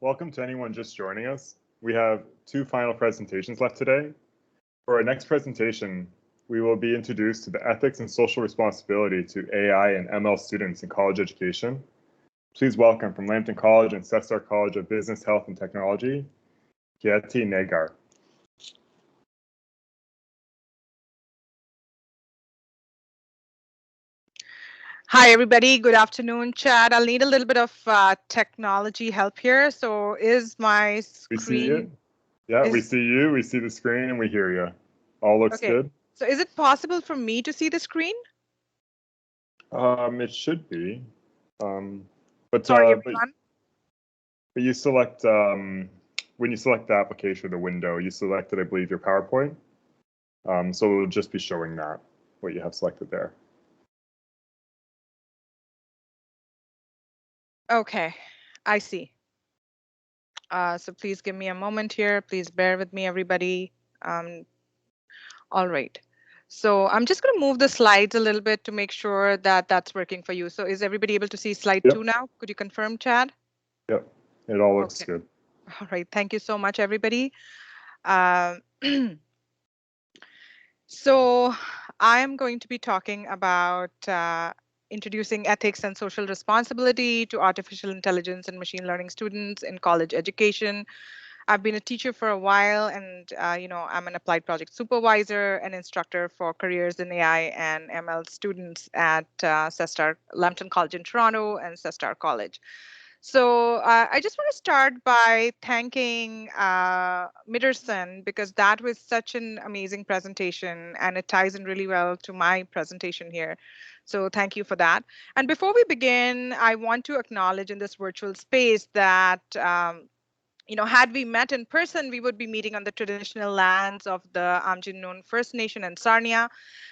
welcome to anyone just joining us. We have two final presentations left today. For our next presentation, we will be introduced to the ethics and social responsibility to AI and ML students in college education. Please welcome from Lambton College and Cestar College of Business, Health and Technology, Khyati Nagar. Hi, everybody. Good afternoon, Chad. I'll need a little bit of technology help here. So is my screen? We see you. Yeah, we see you. We see the screen and we hear you. All looks good. So is it possible for me to see the screen? It should be. Sorry, everyone. But you select, when you select the application or the window, you selected, I believe, your PowerPoint. So it'll just be showing that, what you have selected there. Okay, I see. So please give me a moment here. Please bear with me, everybody. All right. So I'm just going to move the slides a little bit to make sure that that's working for you. So is everybody able to see slide 2 now? Could you confirm, Chad? Yep, it all looks good. All right. Thank you so much, everybody. So I'm going to be talking about introducing ethics and social responsibility to artificial intelligence and machine learning students in college education. I've been a teacher for a while, and I'm an applied project supervisor and instructor for careers in AI and ML students at Cestar, Lambton College in Toronto and Cestar College. So I just want to start by thanking Mitterson, because that was such an amazing presentation and it ties in really well to my presentation here. So thank you for that. And before we begin, I want to acknowledge in this virtual space that had we met in person, we would be meeting on the traditional lands of the Amjinoon First Nation and Sarnia.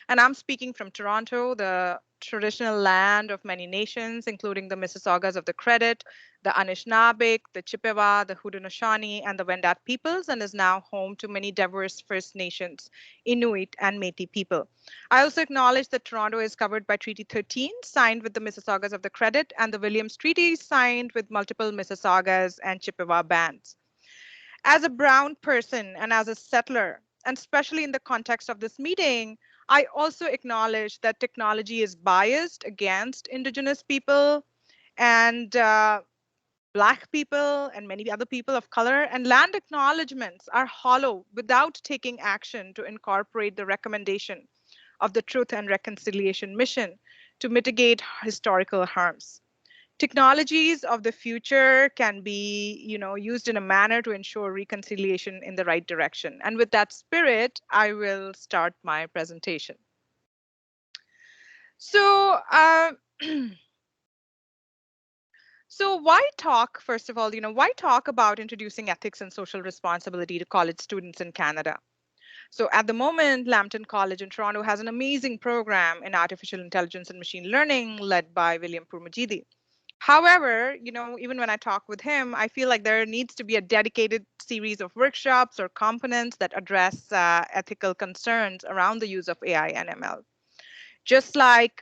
And I'm speaking from Toronto, the traditional land of many nations, including the Mississaugas of the Credit, the Anishinaabeg, the Chippewa, the Haudenosaunee, and the Wendat peoples, and is now home to many diverse First Nations, Inuit, and Métis people. I also acknowledge that Toronto is covered by Treaty 13, signed with the Mississaugas of the Credit, and the Williams Treaty, signed with multiple Mississaugas and Chippewa bands. As a brown person and as a settler, and especially in the context of this meeting, I also acknowledge that technology is biased against Indigenous people and Black people and many other people of color, and land acknowledgements are hollow without taking action to incorporate the recommendation of the Truth and Reconciliation Mission to mitigate historical harms. Technologies of the future can be, used in a manner to ensure reconciliation in the right direction. And with that spirit, I will start my presentation. So, so why talk, first of all, why talk about introducing ethics and social responsibility to college students in Canada? So at the moment, Lambton College in Toronto has an amazing program in artificial intelligence and machine learning led by William Purmajidi. However, even when I talk with him, I feel like there needs to be a dedicated series of workshops or components that address ethical concerns around the use of AI and ML. Just like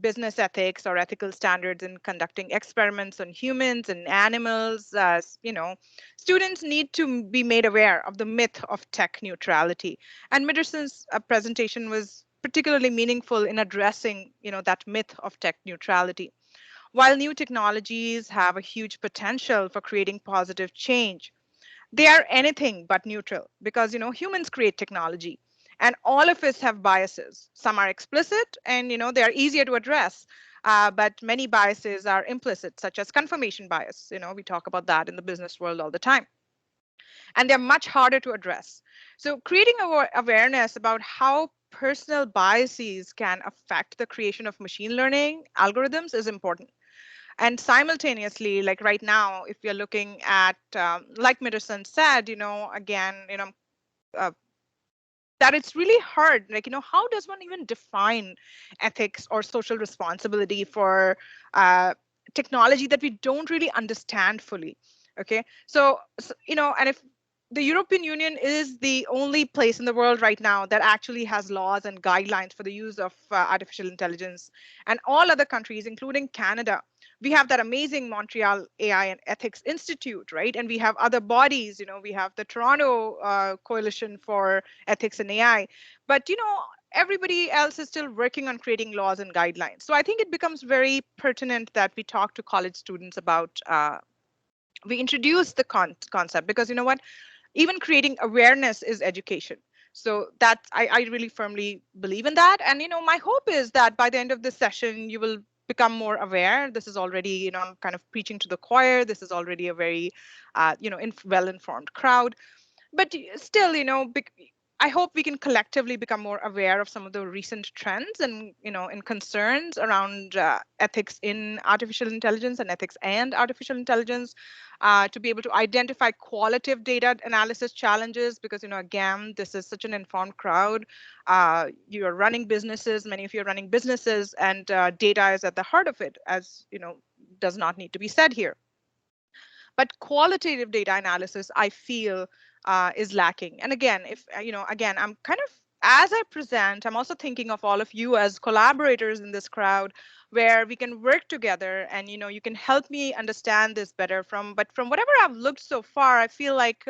business ethics or ethical standards in conducting experiments on humans and animals, students need to be made aware of the myth of tech neutrality. And Mitterson's presentation was particularly meaningful in addressing, that myth of tech neutrality. While new technologies have a huge potential for creating positive change, they are anything but neutral because, humans create technology and all of us have biases. Some are explicit and, they are easier to address. But many biases are implicit, such as confirmation bias. We talk about that in the business world all the time. And they're much harder to address. So creating awareness about how personal biases can affect the creation of machine learning algorithms is important. And simultaneously, like right now, if you're looking at, like Mitterson said, again, that it's really hard, like, how does one even define ethics or social responsibility for technology that we don't really understand fully? Okay, so and if the European Union is the only place in the world right now that actually has laws and guidelines for the use of artificial intelligence, and all other countries, including Canada, we have that amazing Montreal AI and Ethics Institute, right? And we have other bodies, we have the Toronto Coalition for Ethics and AI. But, everybody else is still working on creating laws and guidelines. So I think it becomes very pertinent that we talk to college students about, we introduce the concept, because you know what? Even creating awareness is education. So that's, I really firmly believe in that. And my hope is that by the end of this session you will become more aware. This is already, I'm kind of preaching to the choir. This is already a very well-informed crowd. But still, I hope we can collectively become more aware of some of the recent trends and, and concerns around ethics in artificial intelligence and ethics and artificial intelligence, to be able to identify qualitative data analysis challenges, because, again, this is such an informed crowd. You are running businesses, many of you are running businesses, and data is at the heart of it, as, does not need to be said here. But qualitative data analysis, I feel, is lacking. And again, if again, I'm kind of, as I present, I'm also thinking of all of you as collaborators in this crowd, where we can work together, and you can help me understand this better. But from whatever I've looked so far, I feel like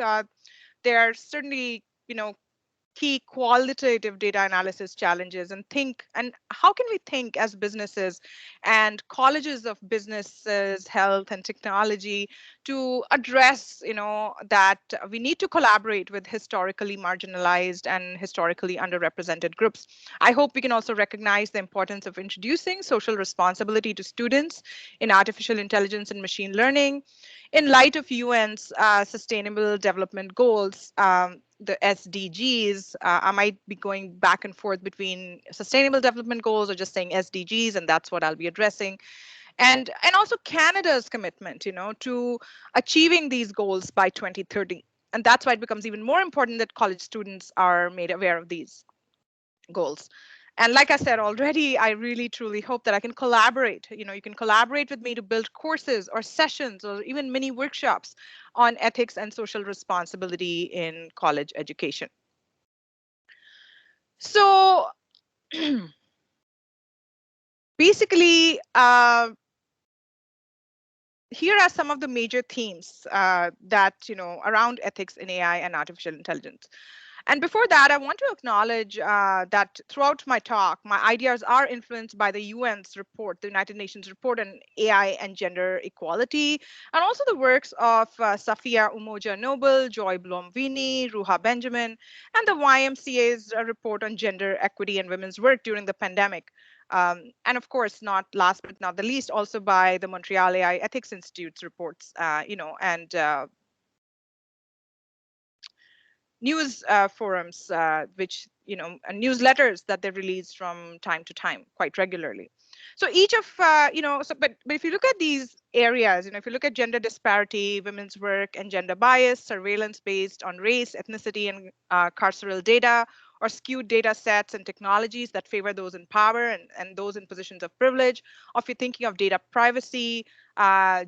there are certainly key qualitative data analysis challenges, and how can we think as businesses and colleges of businesses, health and technology, to address that we need to collaborate with historically marginalized and historically underrepresented groups. I hope we can also recognize the importance of introducing social responsibility to students in artificial intelligence and machine learning in light of UN's sustainable development goals, the SDGs. I might be going back and forth between sustainable development goals or just saying SDGs, and that's what I'll be addressing. And also Canada's commitment, to achieving these goals by 2030. And that's why it becomes even more important that college students are made aware of these goals. And like I said already, I really truly hope that I can collaborate. You can collaborate with me to build courses or sessions or even mini workshops on ethics and social responsibility in college education. So basically, here are some of the major themes that, around ethics in AI and artificial intelligence. And before that, I want to acknowledge that throughout my talk, my ideas are influenced by the UN's report, the United Nations report on AI and gender equality, and also the works of Safia Umoja Noble, Joy Blom-Vini, Ruha Benjamin, and the YMCA's report on gender equity and women's work during the pandemic. And of course, not last but not the least, also by the Montreal AI Ethics Institute's reports, and news forums, which, and newsletters that they release from time to time quite regularly. So each of, but if you look at these areas, if you look at gender disparity, women's work, and gender bias, surveillance based on race, ethnicity, and carceral data, or skewed data sets and technologies that favor those in power and those in positions of privilege, or if you're thinking of data privacy,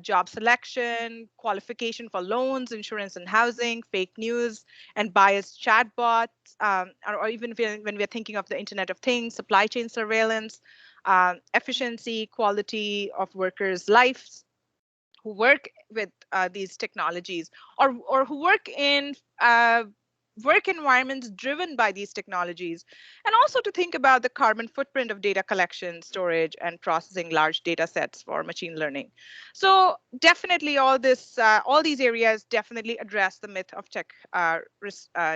job selection, qualification for loans, insurance and housing, fake news, and biased chatbots, or even when we're thinking of the Internet of Things, supply chain surveillance, efficiency, quality of workers' lives who work with these technologies, or who work in work environments driven by these technologies, and also to think about the carbon footprint of data collection, storage, and processing large data sets for machine learning. So definitely all these areas definitely address the myth of tech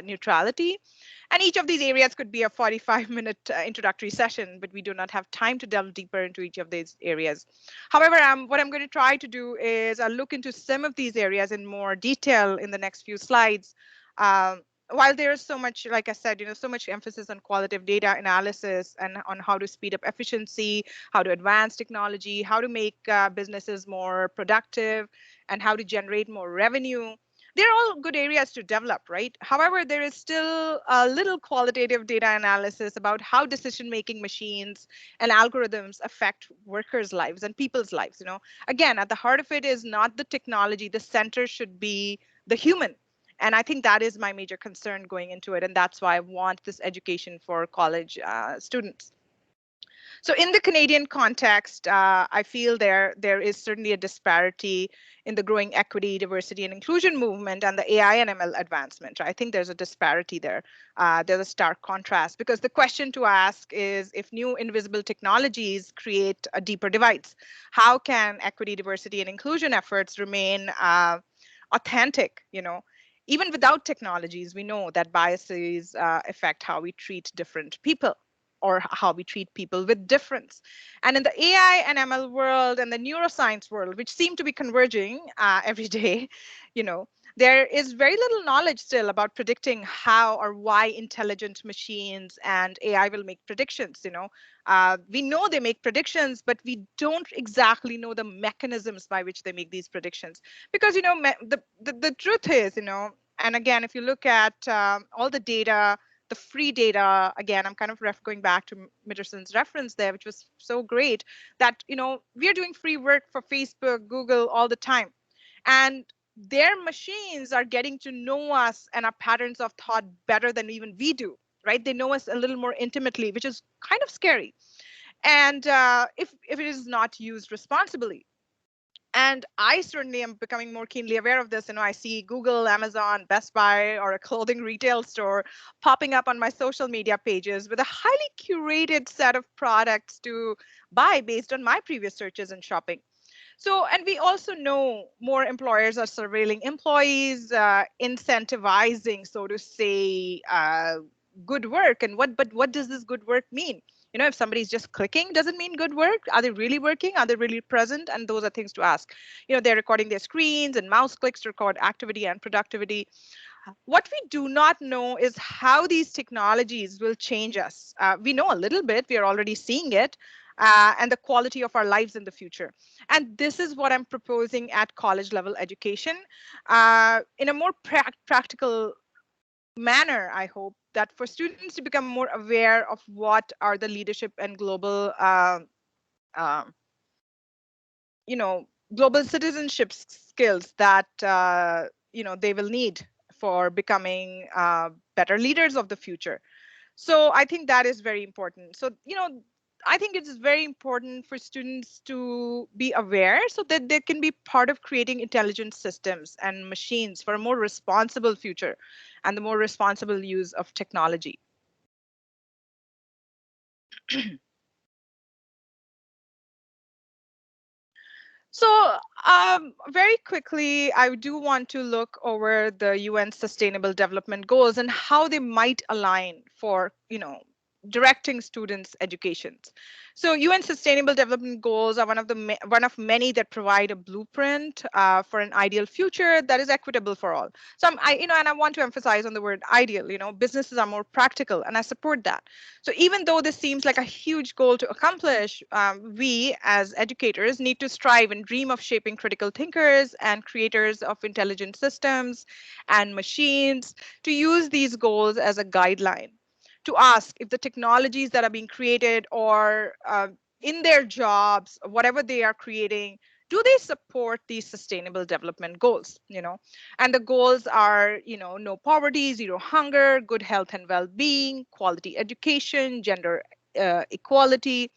neutrality. And each of these areas could be a 45-minute introductory session, but we do not have time to delve deeper into each of these areas. However, what I'm going to try to do is I'll look into some of these areas in more detail in the next few slides. While there is so much, like I said, so much emphasis on qualitative data analysis and on how to speed up efficiency, how to advance technology, how to make businesses more productive, and how to generate more revenue, they're all good areas to develop, right? However, there is still a little qualitative data analysis about how decision-making machines and algorithms affect workers' lives and people's lives. Again, at the heart of it is not the technology. The center should be the human. And I think that is my major concern going into it. And that's why I want this education for college students. So in the Canadian context, I feel there is certainly a disparity in the growing equity, diversity, and inclusion movement and the AI and ML advancement. I think there's a disparity there. There's a stark contrast because the question to ask is if new invisible technologies create a deeper divides, how can equity, diversity, and inclusion efforts remain authentic? Even without technologies, we know that biases affect how we treat different people or how we treat people with difference. And in the AI and ML world and the neuroscience world, which seem to be converging every day, you know, there is very little knowledge still about predicting how or why intelligent machines and AI will make predictions. We know they make predictions, but we don't exactly know the mechanisms by which they make these predictions. Because the truth is, and again, if you look at all the data, the free data, again, I'm kind of going back to Mitterson's reference there, which was so great, that we're doing free work for Facebook, Google all the time, and their machines are getting to know us and our patterns of thought better than even we do, right? They know us a little more intimately, which is kind of scary. And if it is not used responsibly. And I certainly am becoming more keenly aware of this. I see Google, Amazon, Best Buy, or a clothing retail store popping up on my social media pages with a highly curated set of products to buy based on my previous searches and shopping. So, and we also know more employers are surveilling employees, incentivizing, so to say, good work. But what does this good work mean? If somebody's just clicking, doesn't mean good work. Are they really working? Are they really present? And those are things to ask. They're recording their screens and mouse clicks to record activity and productivity. What we do not know is how these technologies will change us. We know a little bit, we are already seeing it, and the quality of our lives in the future. And this is what I'm proposing at college level education in a more practical manner, I hope, that for students to become more aware of what are the leadership and global, um, global citizenship skills that, they will need for becoming better leaders of the future. So I think that is very important. So, I think it is very important for students to be aware so that they can be part of creating intelligent systems and machines for a more responsible future and the more responsible use of technology. So very quickly, I do want to look over the UN Sustainable Development Goals and how they might align for, directing students' educations. So UN Sustainable Development Goals are one of many that provide a blueprint for an ideal future that is equitable for all. So and I want to emphasize on the word ideal. Businesses are more practical, and I support that. So even though this seems like a huge goal to accomplish, we as educators need to strive and dream of shaping critical thinkers and creators of intelligent systems and machines to use these goals as a guideline to ask if the technologies that are being created or in their jobs, whatever they are creating, do they support these sustainable development goals? And the goals are, no poverty, zero hunger, good health and well-being, quality education, gender equality,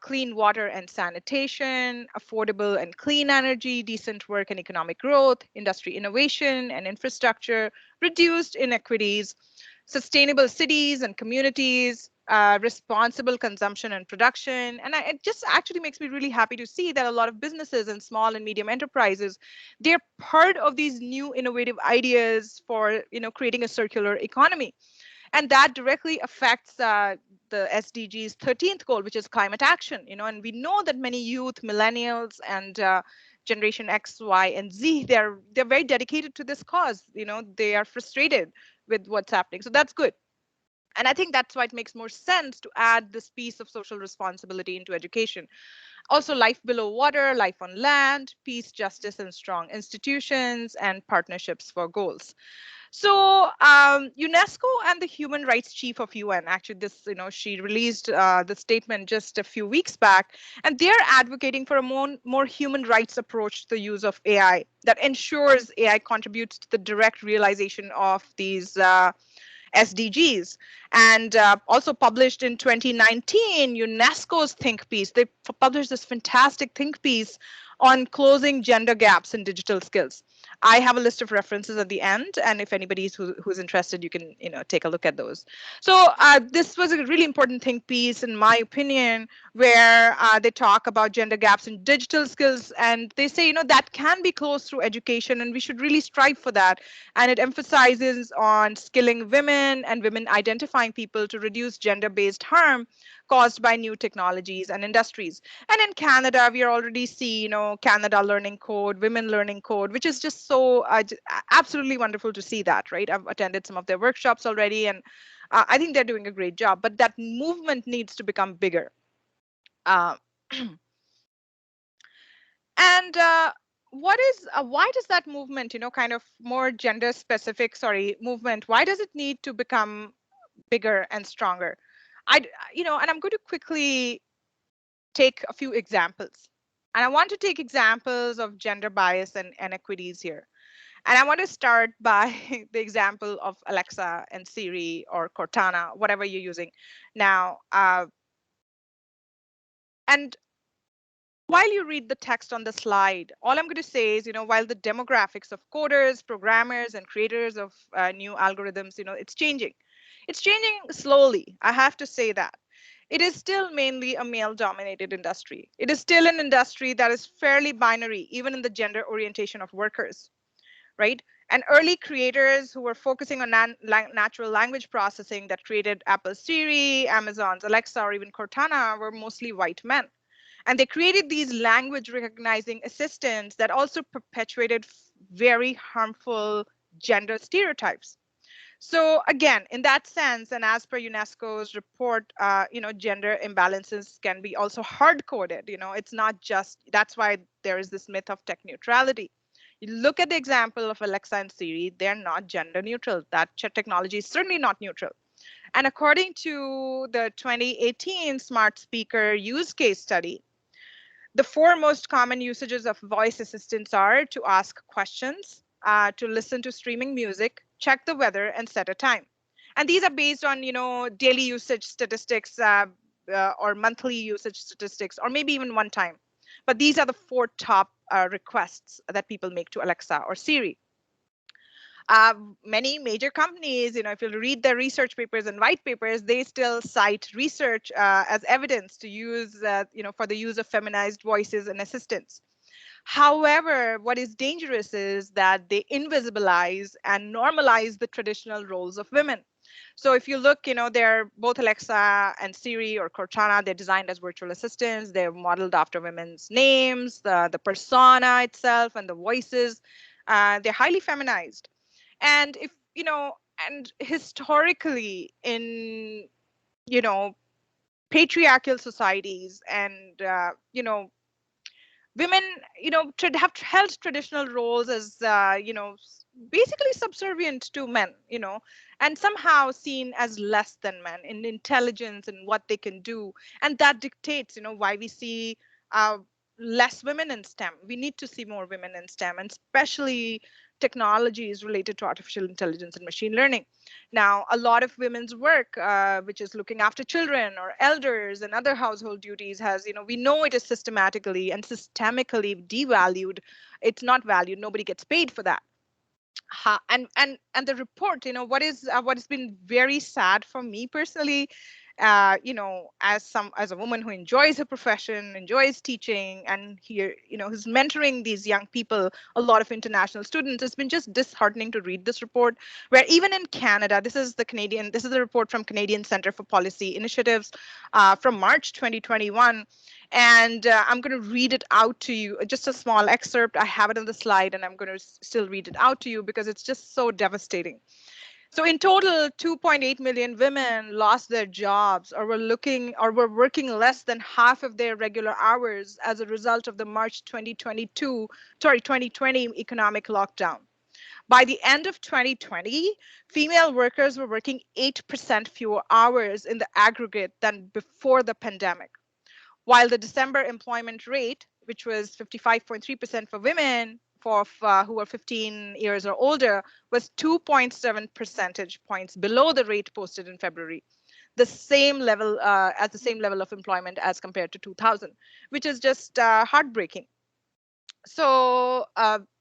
clean water and sanitation, affordable and clean energy, decent work and economic growth, industry innovation and infrastructure, reduced inequities, sustainable cities and communities, responsible consumption and production. And it just actually makes me really happy to see that a lot of businesses and small and medium enterprises, they're part of these new innovative ideas for creating a circular economy. And that directly affects the SDG's 13th goal, which is climate action. And we know that many youth, millennials, and Generation X, Y, and Z, they're very dedicated to this cause. They are frustrated with what's happening. So that's good. And I think that's why it makes more sense to add this piece of social responsibility into education. Also, life below water, life on land, peace, justice, and strong institutions, and partnerships for goals. So UNESCO and the human rights chief of UN, actually she released the statement just a few weeks back, and they're advocating for a more human rights approach to the use of AI that ensures AI contributes to the direct realization of these SDGs. And also published in 2019, UNESCO's think piece. They published this fantastic think piece on closing gender gaps in digital skills. I have a list of references at the end, and if anybody's who's interested, you can take a look at those. So this was a really important think piece, in my opinion, where they talk about gender gaps in digital skills, and they say that can be closed through education, and we should really strive for that. And it emphasizes on skilling women and women identifying people to reduce gender-based harm caused by new technologies and industries. And in Canada, we are already see, Canada Learning Code, Women Learning Code, which is just so absolutely wonderful to see that, right? I've attended some of their workshops already, and I think they're doing a great job. But that movement needs to become bigger. Uh, and why does that movement, kind of more gender specific, movement, why does it need to become bigger and stronger? And I'm going to quickly take a few examples. And I want to take examples of gender bias and inequities here. And I want to start by the example of Alexa and Siri or Cortana, whatever you're using now. And while you read the text on the slide, all I'm going to say is, while the demographics of coders, programmers, and creators of new algorithms, it's changing. It's changing slowly. I have to say that. It is still mainly a male-dominated industry. It is still an industry that is fairly binary, even in the gender orientation of workers, right? And early creators who were focusing on natural language processing that created Apple's Siri, Amazon's Alexa, or even Cortana were mostly white men. And they created these language recognizing assistants that also perpetuated very harmful gender stereotypes. So again, in that sense, and as per UNESCO's report, gender imbalances can be also hard coded. It's not just, that's why there is this myth of tech neutrality. You look at the example of Alexa and Siri, they're not gender neutral. That technology is certainly not neutral. And according to the 2018 smart speaker use case study, the four most common usages of voice assistants are to ask questions, to listen to streaming music, check the weather, and set a time. And these are based on, daily usage statistics or monthly usage statistics, or maybe even one time. But these are the four top requests that people make to Alexa or Siri. Many major companies, if you read their research papers and white papers, they still cite research as evidence to use, for the use of feminized voices and assistants. However, what is dangerous is that they invisibilize and normalize the traditional roles of women. So if you look, they're both Alexa and Siri or Cortana, they're designed as virtual assistants. They're modeled after women's names, the persona itself, and the voices. They're highly feminized. And if and historically in patriarchal societies, and women have held traditional roles as basically subservient to men, and somehow seen as less than men in intelligence and what they can do. And that dictates why we see less women in STEM. We need to see more women in STEM, and especially technologies related to artificial intelligence and machine learning. Now, a lot of women's work, which is looking after children or elders and other household duties, has, we know it is systematically and systemically devalued. It's not valued. Nobody gets paid for that. And the report, what has been very sad for me personally, as a woman who enjoys her profession, enjoys teaching, and here, who's mentoring these young people, a lot of international students, it's been just disheartening to read this report, where even in Canada, this is the report from Canadian Centre for Policy Initiatives from March 2021. And I'm going to read it out to you, just a small excerpt. I have it on the slide, and I'm going to still read it out to you because it's just so devastating. So in total, 2.8 million women lost their jobs or were working less than half of their regular hours as a result of the March 2020 economic lockdown. By the end of 2020, female workers were working 8% fewer hours in the aggregate than before the pandemic. While the December employment rate, which was 55.3% for women, who were 15 years or older was 2.7 percentage points below the rate posted in February, the same level at the same level of employment as compared to 2000, which is just heartbreaking. So that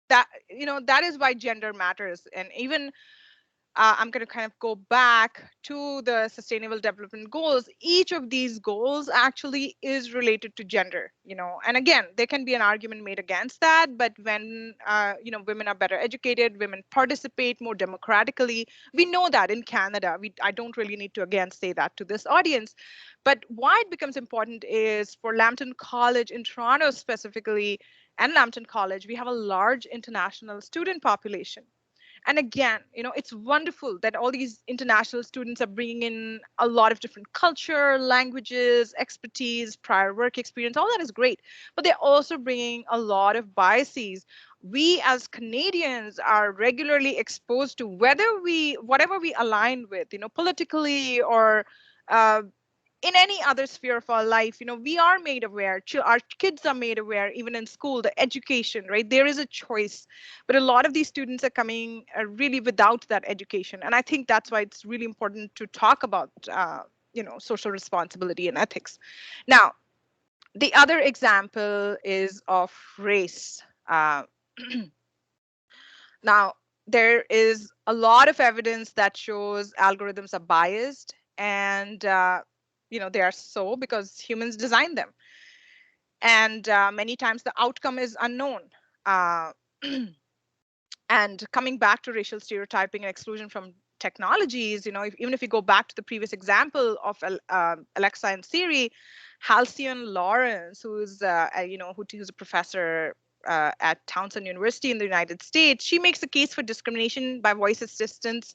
that is why gender matters. And even I'm going to kind of go back to the Sustainable Development Goals. Each of these goals actually is related to gender, and again, there can be an argument made against that. But when, women are better educated, women participate more democratically. We know that in Canada. I don't really need to, again, say that to this audience. But why it becomes important is for Lambton College in Toronto specifically, and Lambton College, we have a large international student population. And again, it's wonderful that all these international students are bringing in a lot of different culture, languages, expertise, prior work experience. All that is great, but they're also bringing a lot of biases. We as Canadians are regularly exposed to whatever we align with, politically or in any other sphere of our life. We are made aware, our kids are made aware, even in school, the education, right? There is a choice, but a lot of these students are coming really without that education. And I think that's why it's really important to talk about social responsibility and ethics. Now, the other example is of race. Now, there is a lot of evidence that shows algorithms are biased, and they are so because humans designed them. And many times the outcome is unknown. Uh, and coming back to racial stereotyping and exclusion from technologies, even if you go back to the previous example of Alexa and Siri, Halcyon Lawrence, who's who's a professor at Townsend University in the United States, she makes a case for discrimination by voice assistants,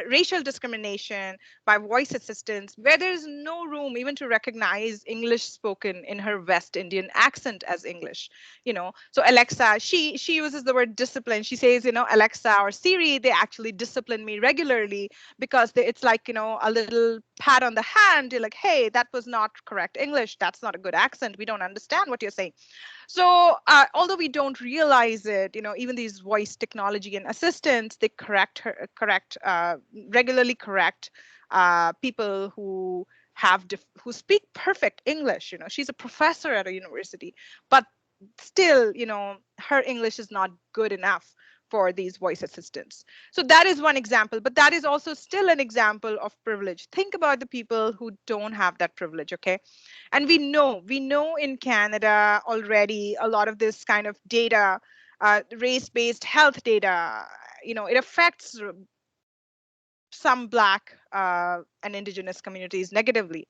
racial discrimination by voice assistants, where there is no room even to recognize English spoken in her West Indian accent as English. So Alexa, she uses the word discipline. She says, Alexa or Siri, they actually discipline me regularly because it's like, a little pat on the hand. You're like, hey, that was not correct English. That's not a good accent. We don't understand what you're saying. So although we don't realize it, even these voice technology and assistants, they regularly correct people who who speak perfect English. She's a professor at a university, but still, her English is not good enough for these voice assistants. So that is one example, but that is also still an example of privilege. Think about the people who don't have that privilege, okay? And we know in Canada already a lot of this kind of data, race-based health data, it affects some Black and Indigenous communities negatively.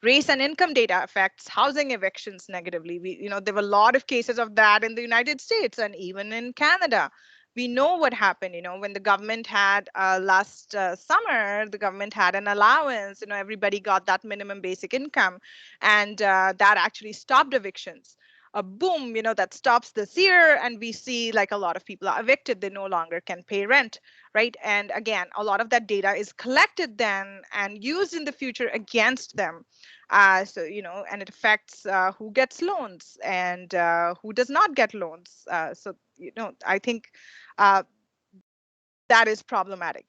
Race and income data affects housing evictions negatively. There were a lot of cases of that in the United States and even in Canada. We know what happened, when the government had last summer, the government had an allowance, everybody got that minimum basic income, and that actually stopped evictions. A boom, that stops this year, and we see like a lot of people are evicted. They no longer can pay rent, right? And again, a lot of that data is collected then and used in the future against them. And it affects who gets loans and who does not get loans. I think that is problematic.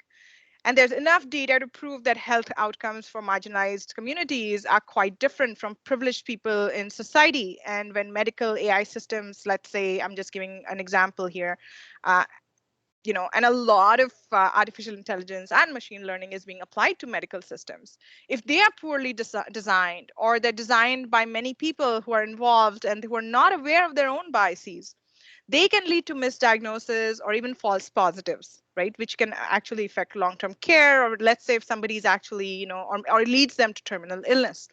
And there's enough data to prove that health outcomes for marginalized communities are quite different from privileged people in society. And when medical AI systems, let's say, I'm just giving an example here, and a lot of artificial intelligence and machine learning is being applied to medical systems. If they are poorly designed, or they're designed by many people who are involved and who are not aware of their own biases, they can lead to misdiagnosis or even false positives, right? Which can actually affect long-term care, or let's say if somebody's actually, or leads them to terminal illness.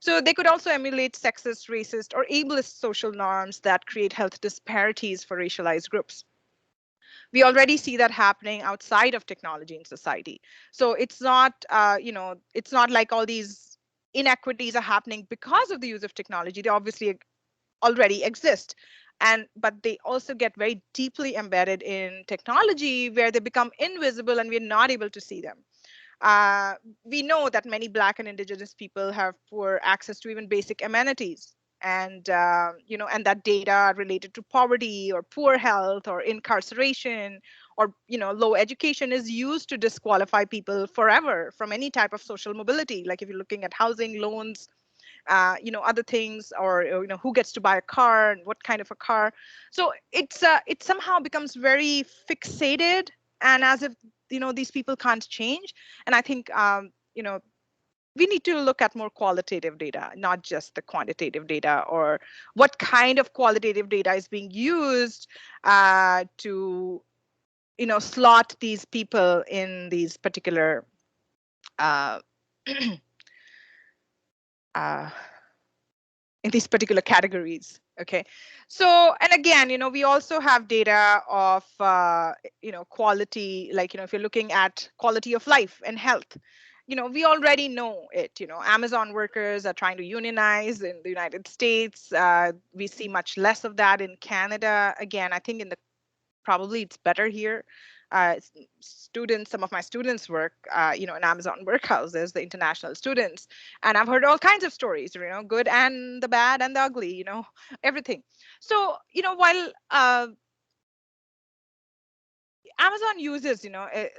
So they could also emulate sexist, racist, or ableist social norms that create health disparities for racialized groups. We already see that happening outside of technology in society. So it's not, it's not like all these inequities are happening because of the use of technology. They obviously already exist. But they also get very deeply embedded in technology where they become invisible and we're not able to see them. We know that many Black and Indigenous people have poor access to even basic amenities. and and that data related to poverty or poor health or incarceration or low education is used to disqualify people forever from any type of social mobility. Like if you're looking at housing loans, other things, or who gets to buy a car and what kind of a car. So it somehow becomes very fixated, and as if these people can't change. And I think we need to look at more qualitative data, not just the quantitative data, or what kind of qualitative data is being used to slot these people in these particular uh, uh, in these particular categories. Okay, so, and again, we also have data of quality, like if you're looking at quality of life and health, we already know it. Amazon workers are trying to unionize in the United States. We see much less of that in Canada. Again, I think probably it's better here. Students, some of my students work, in Amazon workhouses, the international students, and I've heard all kinds of stories, good and the bad and the ugly, everything. So, while Amazon uses,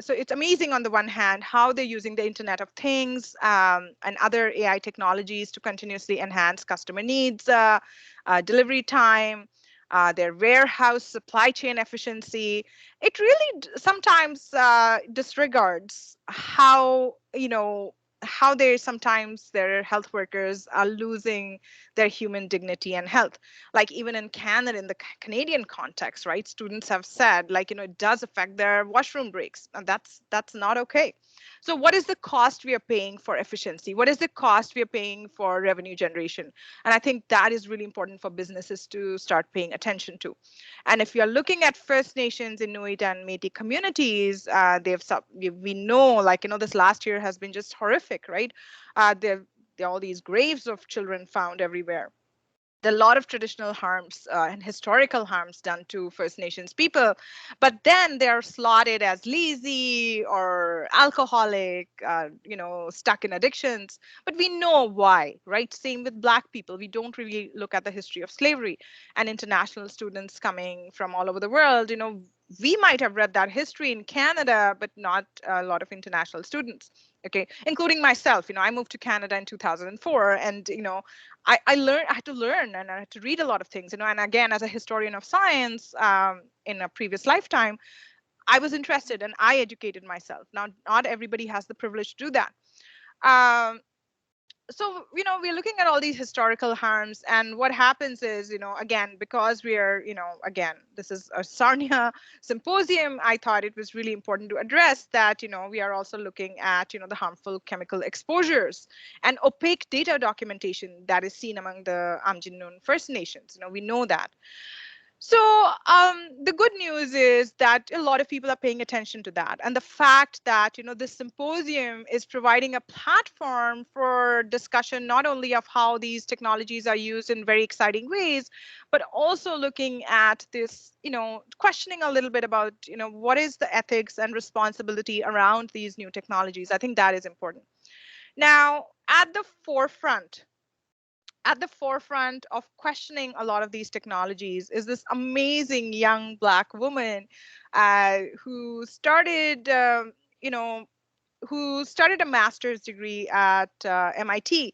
so it's amazing on the one hand how they're using the Internet of Things and other AI technologies to continuously enhance customer needs, delivery time, their warehouse supply chain efficiency. It really sometimes disregards how, how they sometimes their health workers are losing their human dignity and health. Like even in Canada, in the Canadian context, right? Students have said, like, it does affect their washroom breaks, and that's not okay. So what is the cost we are paying for efficiency? What is the cost we are paying for revenue generation? And I think that is really important for businesses to start paying attention to. And if you're looking at First Nations, Inuit, and Métis communities, we know, like, this last year has been just horrific, right? There are all these graves of children found everywhere. There are a lot of traditional harms and historical harms done to First Nations people, but then they're slotted as lazy or alcoholic, stuck in addictions. But we know why, right? Same with Black people. We don't really look at the history of slavery. And international students coming from all over the world, we might have read that history in Canada, but not a lot of international students. Okay, including myself. I moved to Canada in 2004, and I had to learn, and I had to read a lot of things. And again, as a historian of science, in a previous lifetime, I was interested and I educated myself. Now, not everybody has the privilege to do that. So we're looking at all these historical harms, and what happens is, again, because we are, again, this is a Sarnia symposium, I thought it was really important to address that. We are also looking at the harmful chemical exposures and opaque data documentation that is seen among the Amjinnoon First Nations. We know that. So the good news is that a lot of people are paying attention to that. And the fact that, this symposium is providing a platform for discussion, not only of how these technologies are used in very exciting ways, but also looking at this, questioning a little bit about, what is the ethics and responsibility around these new technologies. I think that is important. Now, at the forefront of questioning a lot of these technologies is this amazing young Black woman who started, who started a master's degree at MIT.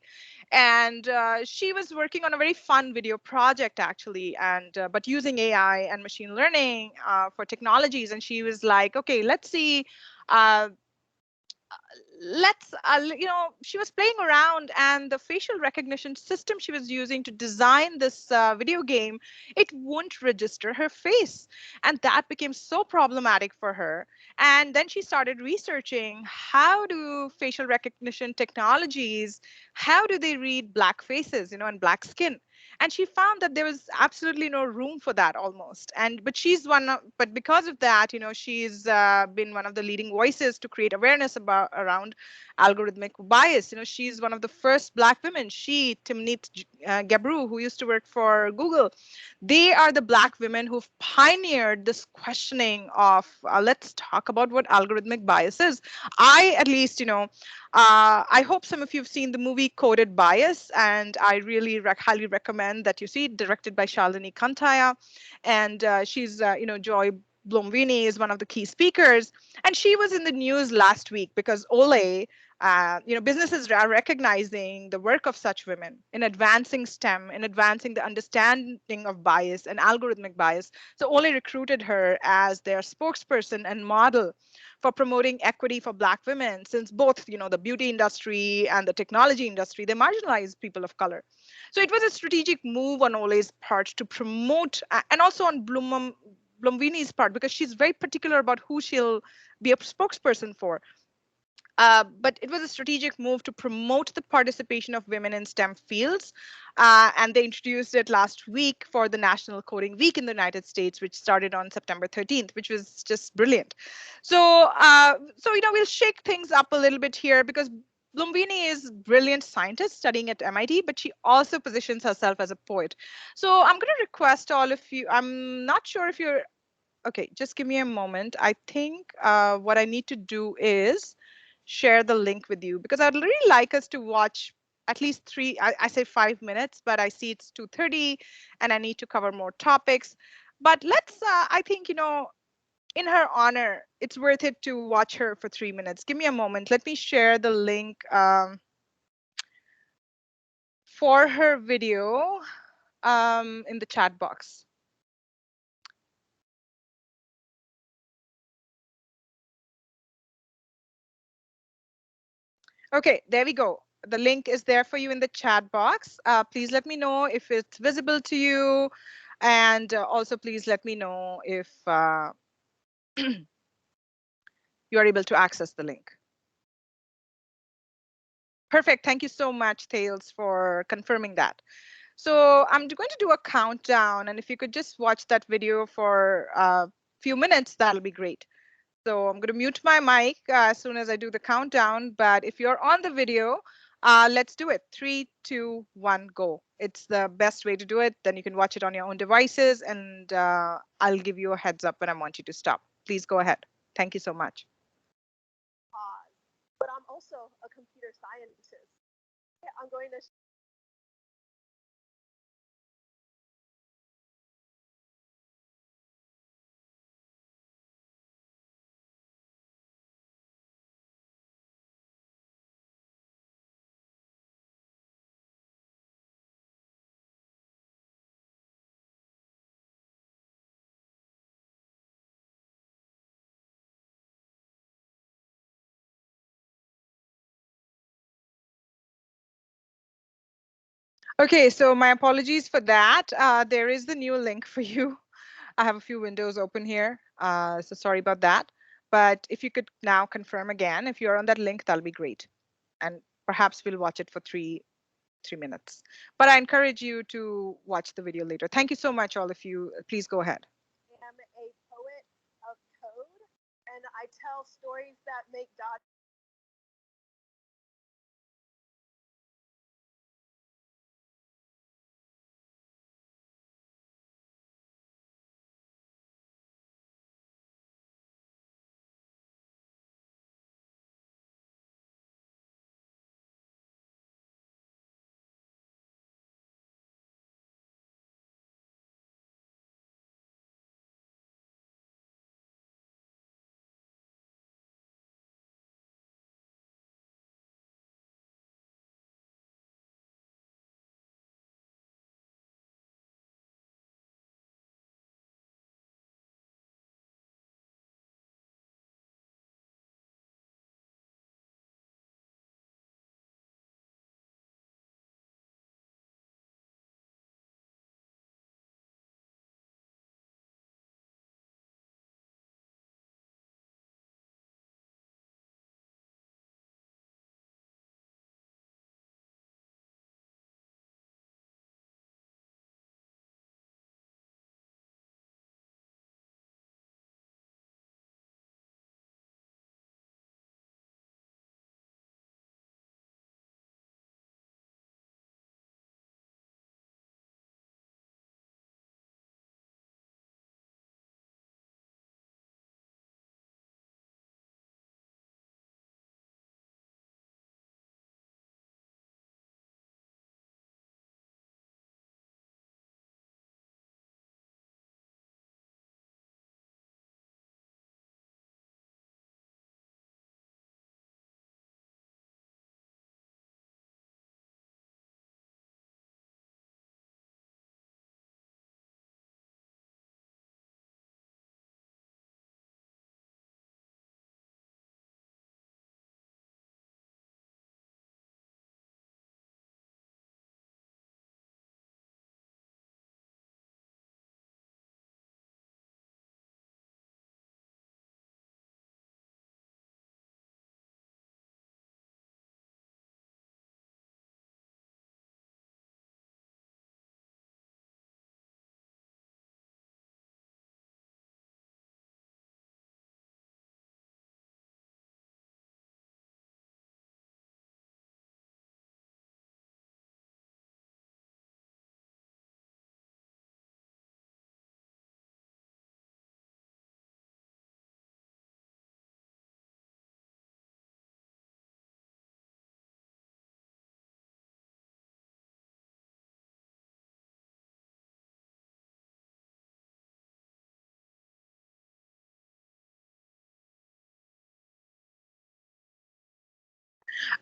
And she was working on a very fun video project, actually, and but using AI and machine learning for technologies. And she was like, okay, let's see. Let's she was playing around, and the facial recognition system she was using to design this video game, it wouldn't register her face, and that became so problematic for her. And then she started researching, how do facial recognition technologies, how do they read Black faces, and Black skin? And she found that there was absolutely no room for that, almost. And but because of that, she's been one of the leading voices to create awareness around algorithmic bias. She's one of the first Black women. Timnit Gebru, who used to work for Google, they are the Black women who've pioneered this questioning of, let's talk about what algorithmic bias is. I, at least, I hope some of you have seen the movie Coded Bias, and I really highly recommend that you see it, directed by Shalini Kantaya. And she's, Joy Blomvini is one of the key speakers. And she was in the news last week because Ole, businesses are recognizing the work of such women in advancing STEM, in advancing the understanding of bias and algorithmic bias. So Ole recruited her as their spokesperson and model for promoting equity for Black women, since both, the beauty industry and the technology industry, they marginalize people of color. So it was a strategic move on Ole's part to promote, and also on Blomvini's part, because she's very particular about who she'll be a spokesperson for. But it was a strategic move to promote the participation of women in STEM fields. And they introduced it last week for the National Coding Week in the United States, which started on September 13th, which was just brilliant. So we'll shake things up a little bit here because Blumvini is a brilliant scientist studying at MIT, but she also positions herself as a poet. So I'm going to request all of you, I'm not sure if you're, okay, just give me a moment. I think what I need to do is share the link with you because I'd really like us to watch at least three, I say 5 minutes, but I see it's 2:30 and I need to cover more topics. But let's, I think, in her honor, it's worth it to watch her for 3 minutes. Give me a moment. Let me share the link for her video in the chat box. Okay, there we go. The link is there for you in the chat box. Please let me know if it's visible to you. And also, please let me know if you are able to access the link. Perfect. Thank you so much, Thales, for confirming that. So I'm going to do a countdown. And if you could just watch that video for a few minutes, that'll be great. So I'm going to mute my mic as soon as I do the countdown. But if you're on the video, let's do it. 3, 2, 1, go. It's the best way to do it. Then you can watch it on your own devices. And I'll give you a heads up when I want you to stop. Please go ahead. Thank you so much. But I'm also a computer scientist. I'm going to Okay, so my apologies for that. There is the new link for you. I have a few windows open here, so sorry about that. But if you could now confirm again, if you're on that link, that'll be great. And perhaps we'll watch it for three minutes. But I encourage you to watch the video later. Thank you so much, all of you. Please go ahead. I am a poet of code, and I tell stories that make dot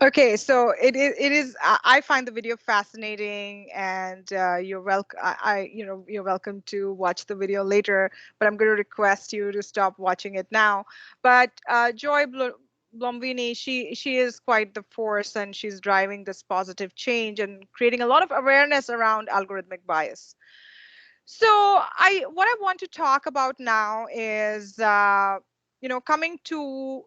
Okay, so it is I find the video fascinating, and you're welcome. You're welcome to watch the video later, but I'm going to request you to stop watching it now. But Joy Blomvini, she is quite the force, and she's driving this positive change and creating a lot of awareness around algorithmic bias. So what I want to talk about now is coming to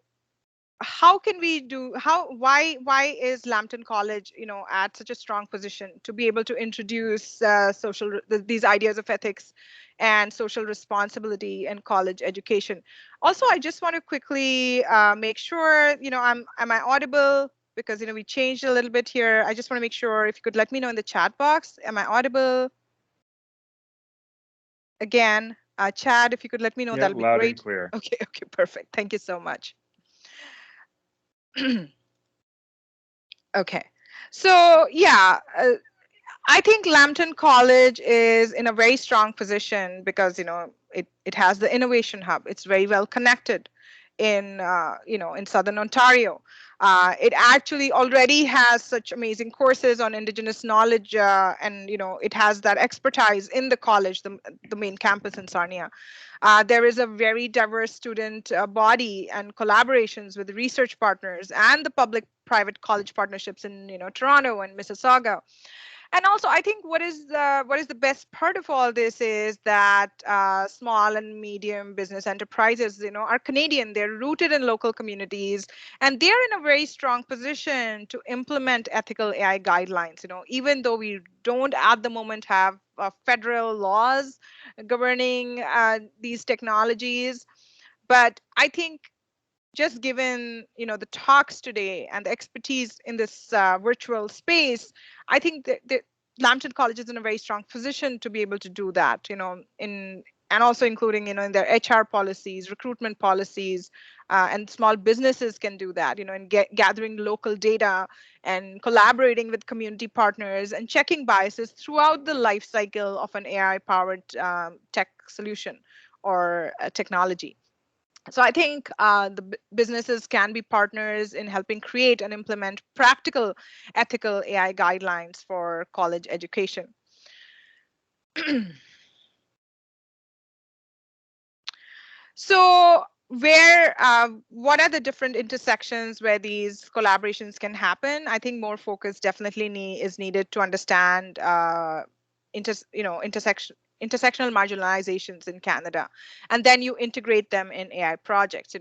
how can we do why is Lambton College at such a strong position to be able to introduce these ideas of ethics and social responsibility in college education. Also, I just want to quickly make sure am I audible, because we changed a little bit here. I just want to make sure if you could let me know in the chat box, am I audible? Again, Chad, if you could let me know, that'll be loud great. And clear. Okay, perfect. Thank you so much. Okay, so yeah, I think Lambton College is in a very strong position because it has the innovation hub. It's very well connected in in Southern Ontario. It actually already has such amazing courses on Indigenous knowledge, and it has that expertise in the college, the main campus in Sarnia. There is a very diverse student body and collaborations with research partners and the public-private college partnerships in Toronto and Mississauga. And also, I think what is the best part of all this is that small and medium business enterprises, are Canadian. They're rooted in local communities, and they're in a very strong position to implement ethical AI guidelines. Even though we don't at the moment have federal laws governing these technologies, but I think just given the talks today and the expertise in this virtual space, I think that Lambton College is in a very strong position to be able to do that. And also including in their HR policies, recruitment policies, and small businesses can do that. In gathering local data and collaborating with community partners and checking biases throughout the life cycle of an AI-powered tech solution or technology. So I think the businesses can be partners in helping create and implement practical ethical AI guidelines for college education. So what are the different intersections where these collaborations can happen? I think more focus definitely is needed to understand intersectional marginalizations in Canada, and then you integrate them in AI projects.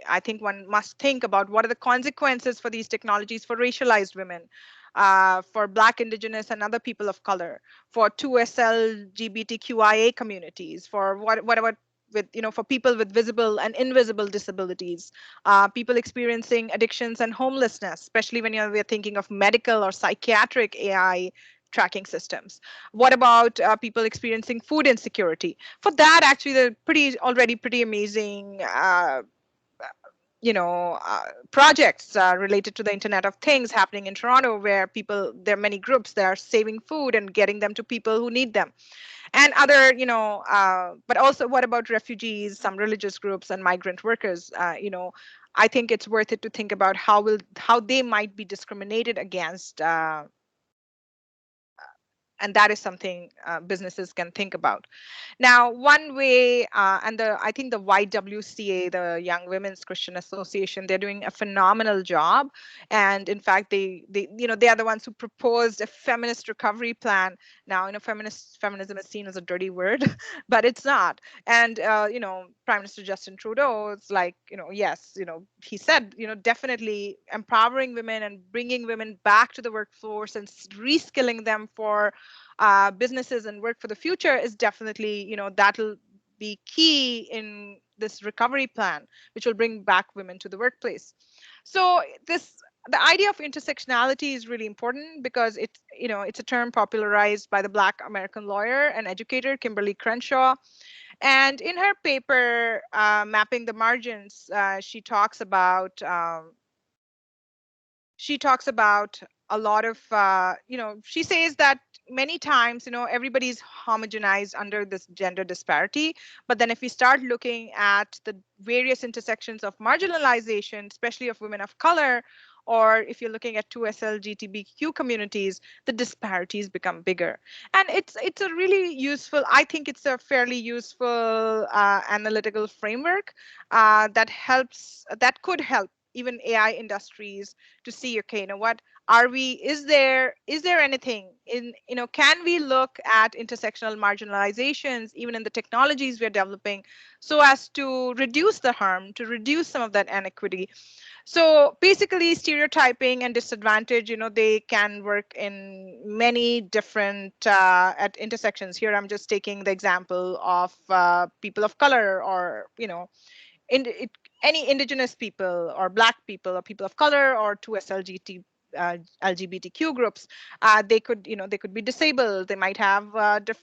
I think one must think about what are the consequences for these technologies for racialized women, for Black, Indigenous, and other people of color, for 2SL LGBTQIA communities, for what about with for people with visible and invisible disabilities, people experiencing addictions and homelessness, especially when we're thinking of medical or psychiatric AI tracking systems. What about people experiencing food insecurity? For that, actually, there are already pretty amazing projects related to the Internet of Things happening in Toronto, where there are many groups that are saving food and getting them to people who need them. And other, but also what about refugees, some religious groups, and migrant workers? I think it's worth it to think about how they might be discriminated against, and that is something businesses can think about. Now, one way, and I think the YWCA, the Young Women's Christian Association, they're doing a phenomenal job. And in fact, they are the ones who proposed a feminist recovery plan. Now, feminism is seen as a dirty word, but it's not. And Prime Minister Justin Trudeau, it's like, yes, he said, definitely empowering women and bringing women back to the workforce and reskilling them for businesses and work for the future is definitely, that'll be key in this recovery plan, which will bring back women to the workplace. So the idea of intersectionality is really important because it's a term popularized by the Black American lawyer and educator Kimberly Crenshaw. And in her paper, Mapping the Margins, she talks about a lot of, she says that many times, everybody's homogenized under this gender disparity. But then if we start looking at the various intersections of marginalization, especially of women of color, or if you're looking at 2SLGTBQ communities, the disparities become bigger. And it's a really useful, I think it's a fairly useful analytical framework that could help even AI industries to see, okay, you know what, is there anything in, can we look at intersectional marginalizations even in the technologies we're developing so as to reduce the harm, to reduce some of that inequity. So basically stereotyping and disadvantage, they can work in many different at intersections. Here I'm just taking the example of people of color, or in it, any indigenous people or black people or people of color or 2SLGT LGBTQ groups. They could be disabled. They might have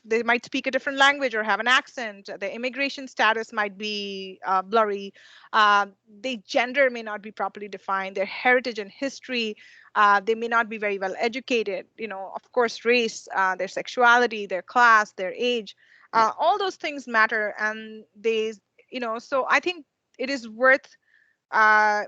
they might speak a different language or have an accent. Their immigration status might be blurry. Their gender may not be properly defined. Their heritage and history. They may not be very well educated. Of course, race, their sexuality, their class, their age. All those things matter, and so I think it is worth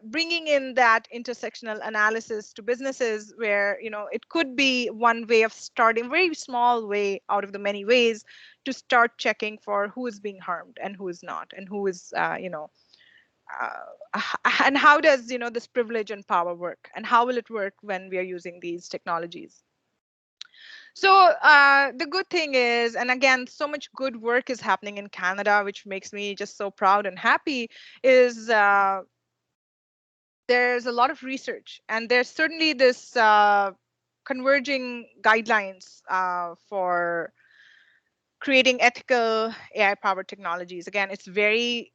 bringing in that intersectional analysis to businesses, where it could be one way of starting, very small way out of the many ways to start checking for who is being harmed and who is not, and who is and how does this privilege and power work, and how will it work when we are using these technologies. So the good thing is, and again, so much good work is happening in Canada, which makes me just so proud and happy, is there's a lot of research, and there's certainly this converging guidelines for creating ethical AI-powered technologies. Again, it's very,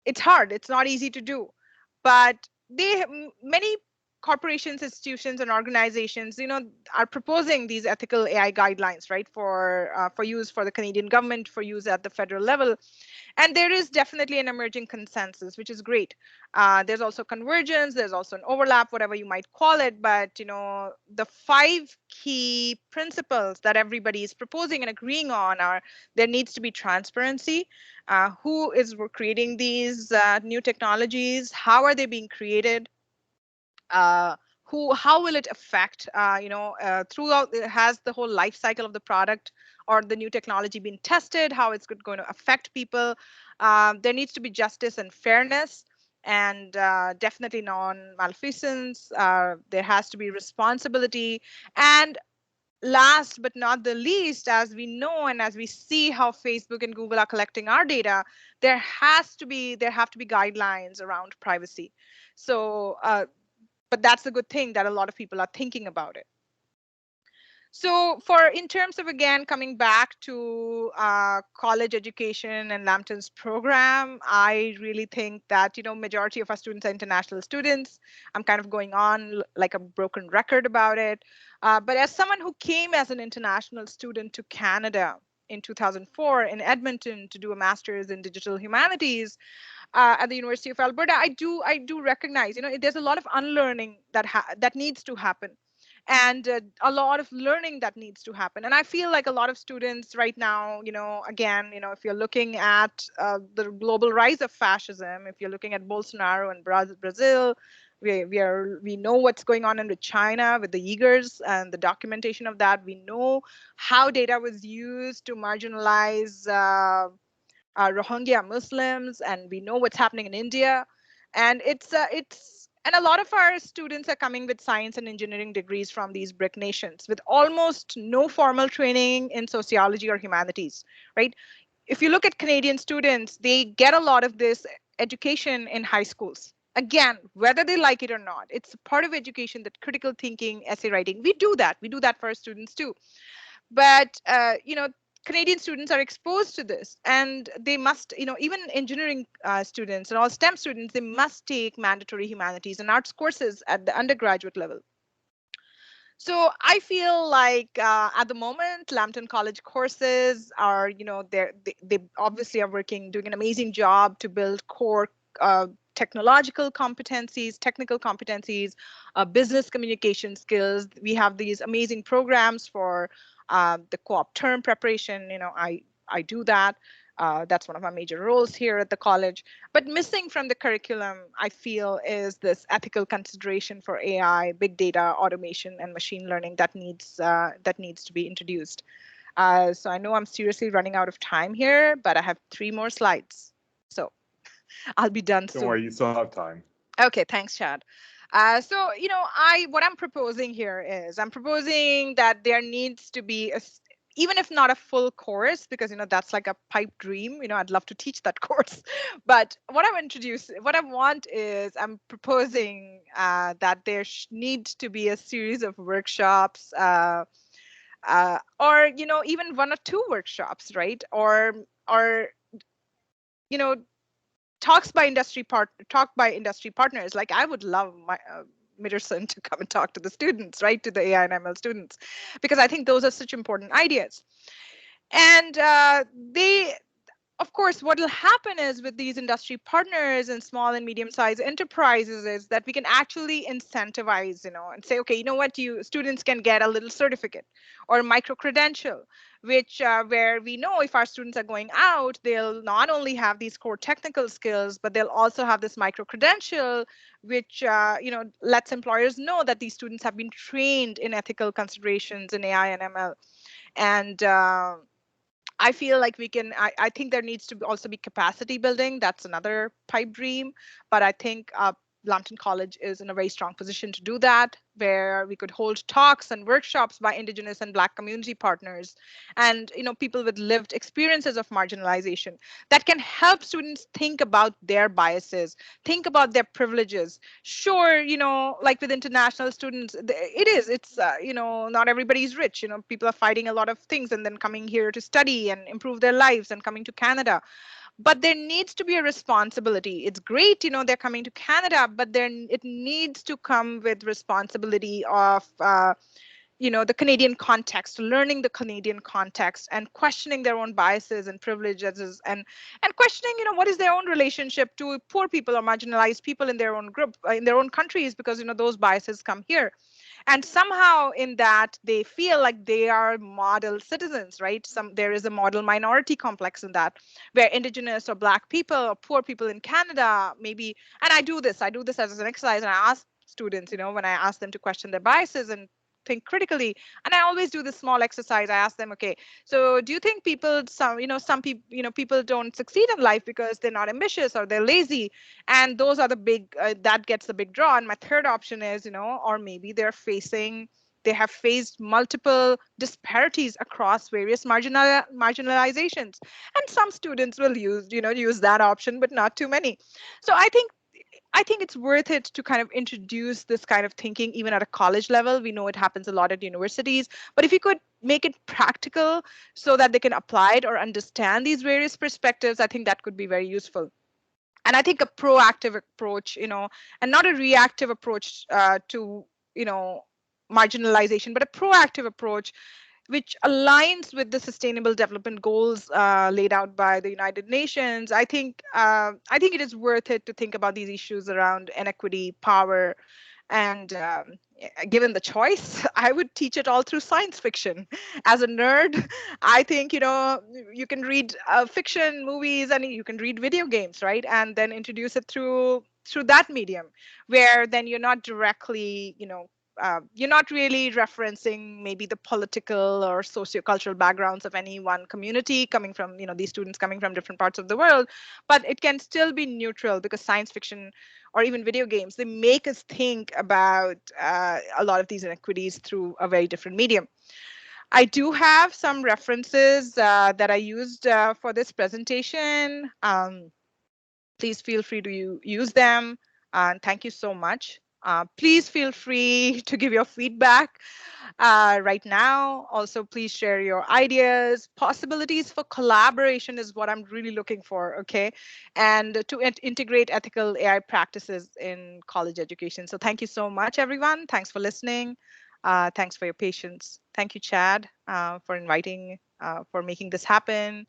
it's hard. It's not easy to do, but many corporations, institutions, and organizations, are proposing these ethical AI guidelines, right, for use for the Canadian government, for use at the federal level. And there is definitely an emerging consensus, which is great. There's also convergence, there's also an overlap, whatever you might call it. But the 5 key principles that everybody is proposing and agreeing on are: there needs to be transparency. Who is creating these new technologies? How are they being created? How will it affect, throughout, has the whole life cycle of the product or the new technology been tested, how it's going to affect people. There needs to be justice and fairness, and definitely non-malfeasance. There has to be responsibility, and last but not the least, as we know and as we see how Facebook and Google are collecting our data, there have to be guidelines around privacy. So but that's the good thing, that a lot of people are thinking about it. So in terms of, again, coming back to college education and Lambton's program, I really think that, majority of our students are international students. I'm kind of going on like a broken record about it. But as someone who came as an international student to Canada in 2004 in Edmonton to do a master's in digital humanities, at the University of Alberta, I do recognize, there's a lot of unlearning that needs to happen, and a lot of learning that needs to happen. And I feel like a lot of students right now, again, if you're looking at the global rise of fascism, if you're looking at Bolsonaro and Brazil, we know what's going on with China with the Uyghurs and the documentation of that. We know how data was used to marginalize Rohingya Muslims, and we know what's happening in India. And and a lot of our students are coming with science and engineering degrees from these BRIC nations with almost no formal training in sociology or humanities, right? If you look at Canadian students, they get a lot of this education in high schools. Again, whether they like it or not, it's part of education, that critical thinking, essay writing. We do that for our students too. But Canadian students are exposed to this, and they must, even engineering students and all STEM students, they must take mandatory humanities and arts courses at the undergraduate level. So I feel like at the moment, Lambton College courses are, they obviously are doing an amazing job to build core technological competencies, technical competencies, business communication skills. We have these amazing programs for the co-op term preparation. I do that. That's one of my major roles here at the college. But missing from the curriculum, I feel, is this ethical consideration for AI, big data, automation, and machine learning that needs to be introduced. So I know I'm seriously running out of time here, but I have 3 more slides. So I'll be done soon. Don't worry, you still have time. Okay, thanks, Chad. So, what I'm proposing here is I'm proposing that there needs to be even if not a full course, because that's like a pipe dream. I'd love to teach that course. But what I want is I'm proposing that there needs to be a series of workshops, or even 1 or 2 workshops, right? Or you know talk by industry partners. Like I would love my Mitterson to come and talk to the students, right, to the AI and ML students, because I think those are such important ideas. And of course, what will happen is with these industry partners and small and medium-sized enterprises is that we can actually incentivize, and say, okay, you know what, you students can get a little certificate or micro-credential, which where we know if our students are going out, they'll not only have these core technical skills, but they'll also have this micro-credential, which lets employers know that these students have been trained in ethical considerations in AI and ML. And I feel like I think there needs to also be capacity building. That's another pipe dream. But I think Lambton College is in a very strong position to do that, where we could hold talks and workshops by Indigenous and Black community partners and people with lived experiences of marginalization that can help students think about their biases, think about their privileges. Sure, like with international students, it's not everybody's rich. People are fighting a lot of things and then coming here to study and improve their lives and coming to Canada. But there needs to be a responsibility. It's great, they're coming to Canada, but then it needs to come with responsibility of the Canadian context, learning the Canadian context and questioning their own biases and privileges, and questioning what is their own relationship to poor people or marginalized people in their own group, in their own countries, because those biases come here. And somehow in that they feel like they are model citizens, right? There is a model minority complex in that, where Indigenous or Black people or poor people in Canada maybe. And I do this as an exercise, and I ask students, when I ask them to question their biases and think critically, and I always do this small exercise. I ask them, okay, so do you think some people, people don't succeed in life because they're not ambitious or they're lazy? And those are the big that gets the big draw. And my third option is, or maybe they have faced multiple disparities across various marginalizations, and some students will use that option, but not too many. So I think it's worth it to kind of introduce this kind of thinking even at a college level. We know it happens a lot at universities, but if you could make it practical so that they can apply it or understand these various perspectives, I think that could be very useful. And I think a proactive approach, and not a reactive approach to, marginalization, but a proactive approach which aligns with the sustainable development goals laid out by the United Nations. I think it is worth it to think about these issues around inequity, power, and given the choice, I would teach it all through science fiction. As a nerd, I think you can read fiction, movies, and you can read video games, right? And then introduce it through that medium, where then you're not directly, you're not really referencing maybe the political or sociocultural backgrounds of any one community coming from, these students coming from different parts of the world, but it can still be neutral, because science fiction or even video games, they make us think about a lot of these inequities through a very different medium. I do have some references that I used for this presentation. Please feel free to use them. And thank you so much. Please feel free to give your feedback right now. Also, please share your ideas. Possibilities for collaboration is what I'm really looking for, okay? And to integrate ethical AI practices in college education. So thank you so much, everyone. Thanks for listening. Thanks for your patience. Thank you, Chad, for inviting, for making this happen.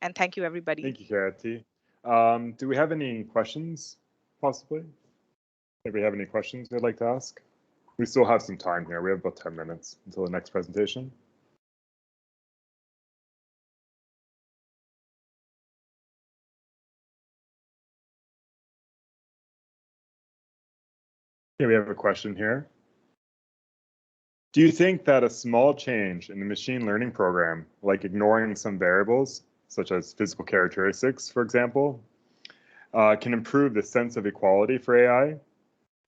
And thank you, everybody. Thank you, Khyati. Do we have any questions, possibly? If we have any questions you'd like to ask? We still have some time here. We have about 10 minutes until the next presentation. Yeah, we have a question here. Do you think that a small change in the machine learning program, like ignoring some variables, such as physical characteristics, for example, can improve the sense of equality for AI,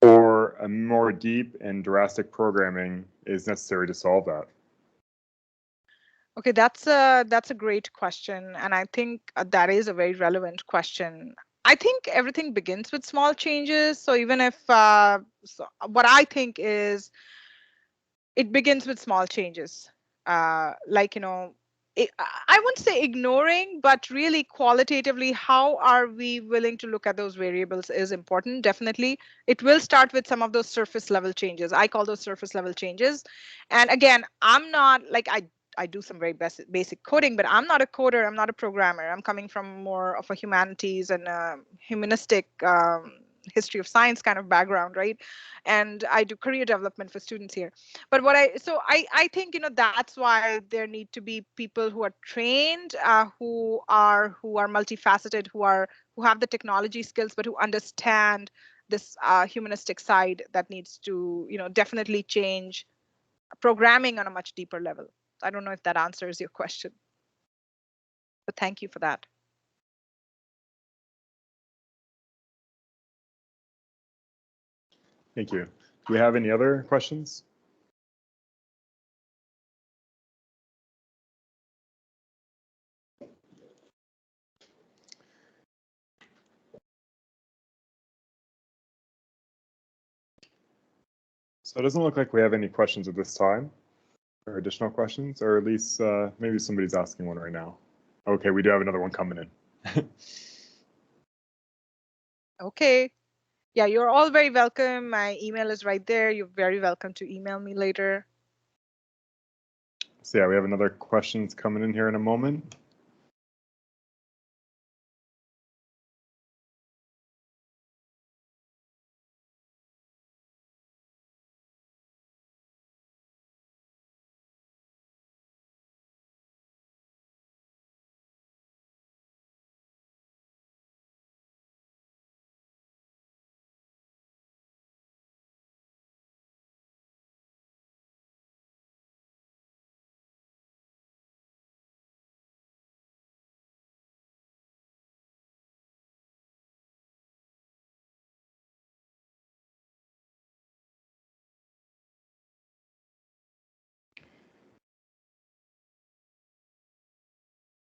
or a more deep and drastic programming is necessary to solve that? Okay, that's a great question, and I think that is a very relevant question. I think everything begins with small changes. So even if what I think is it begins with small changes, like I wouldn't say ignoring, but really qualitatively, how are we willing to look at those variables is important. Definitely, it will start with some of those surface level changes. I call those surface level changes. And again, I'm not like I do some very basic coding, but I'm not a coder. I'm not a programmer. I'm coming from more of a humanities and humanistic history of science kind of background, right? And I do career development for students here. But I think that's why there need to be people who are trained, who are multifaceted, who have the technology skills, but who understand this humanistic side that needs to definitely change programming on a much deeper level. I don't know if that answers your question, but thank you for that. Thank you. Do we have any other questions? So it doesn't look like we have any questions at this time, or additional questions, or at least maybe somebody's asking one right now. Okay, we do have another one coming in. Okay. Yeah, you're all very welcome. My email is right there. You're very welcome to email me later. So yeah, we have another questions coming in here in a moment.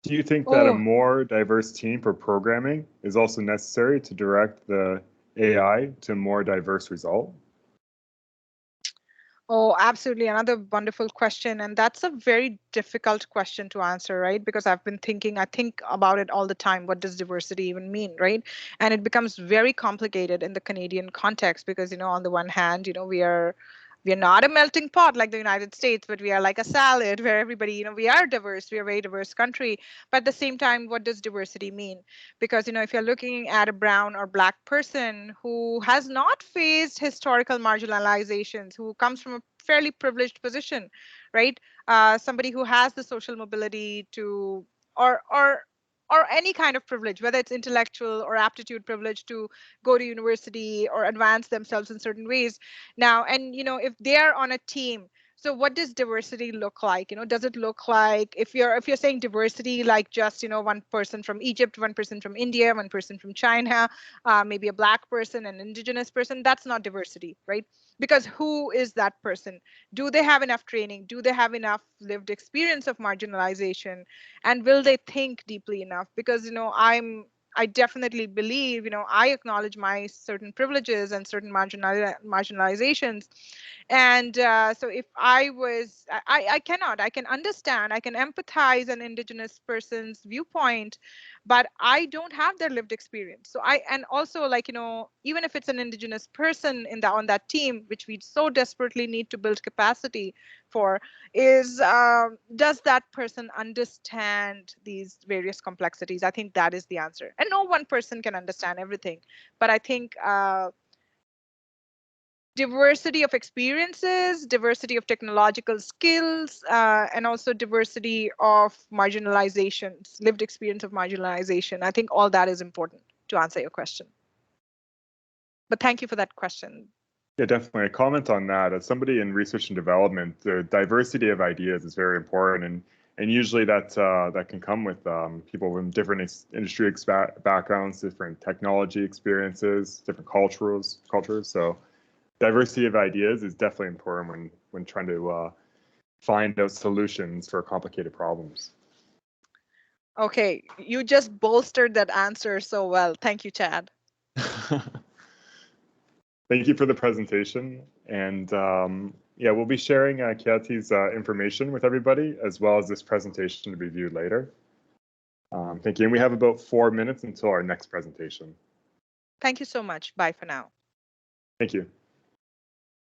Do you think that a more diverse team for programming is also necessary to direct the AI to a more diverse result? Oh, absolutely. Another wonderful question. And that's a very difficult question to answer, right? Because I think about it all the time. What does diversity even mean, right? And it becomes very complicated in the Canadian context because, on the one hand, we are not a melting pot like the United States, but we are like a salad where everybody, we are diverse. We are a very diverse country. But at the same time, what does diversity mean? Because, if you're looking at a brown or black person who has not faced historical marginalizations, who comes from a fairly privileged position, right? Somebody who has the social mobility to, or any kind of privilege, whether it's intellectual or aptitude privilege to go to university or advance themselves in certain ways. Now, and if they're on a team, so what does diversity look like? Does it look like, if you're saying diversity, like just one person from Egypt, one person from India, one person from China, maybe a black person, an indigenous person, that's not diversity, right? Because who is that person? Do they have enough training? Do they have enough lived experience of marginalization? And will they think deeply enough? Because I definitely believe, I acknowledge my certain privileges and certain marginalizations. And so if I can understand, I can empathize an indigenous person's viewpoint, but I don't have their lived experience. So and also, like, even if it's an indigenous person on that team, which we so desperately need to build capacity for, is does that person understand these various complexities? I think that is the answer. And no one person can understand everything, but I think diversity of experiences, diversity of technological skills, and also diversity of marginalizations, lived experience of marginalization. I think all that is important to answer your question. But thank you for that question. Yeah, definitely. A comment on that. As somebody in research and development, the diversity of ideas is very important, and usually that can come with people with different industry backgrounds, different technology experiences, different cultures. So, diversity of ideas is definitely important when trying to find out solutions for complicated problems. Okay, you just bolstered that answer so well. Thank you, Chad. Thank you for the presentation. And yeah, we'll be sharing Khyati's information with everybody, as well as this presentation to be viewed later. Thank you. And we have about 4 minutes until our next presentation. Thank you so much. Bye for now. Thank you.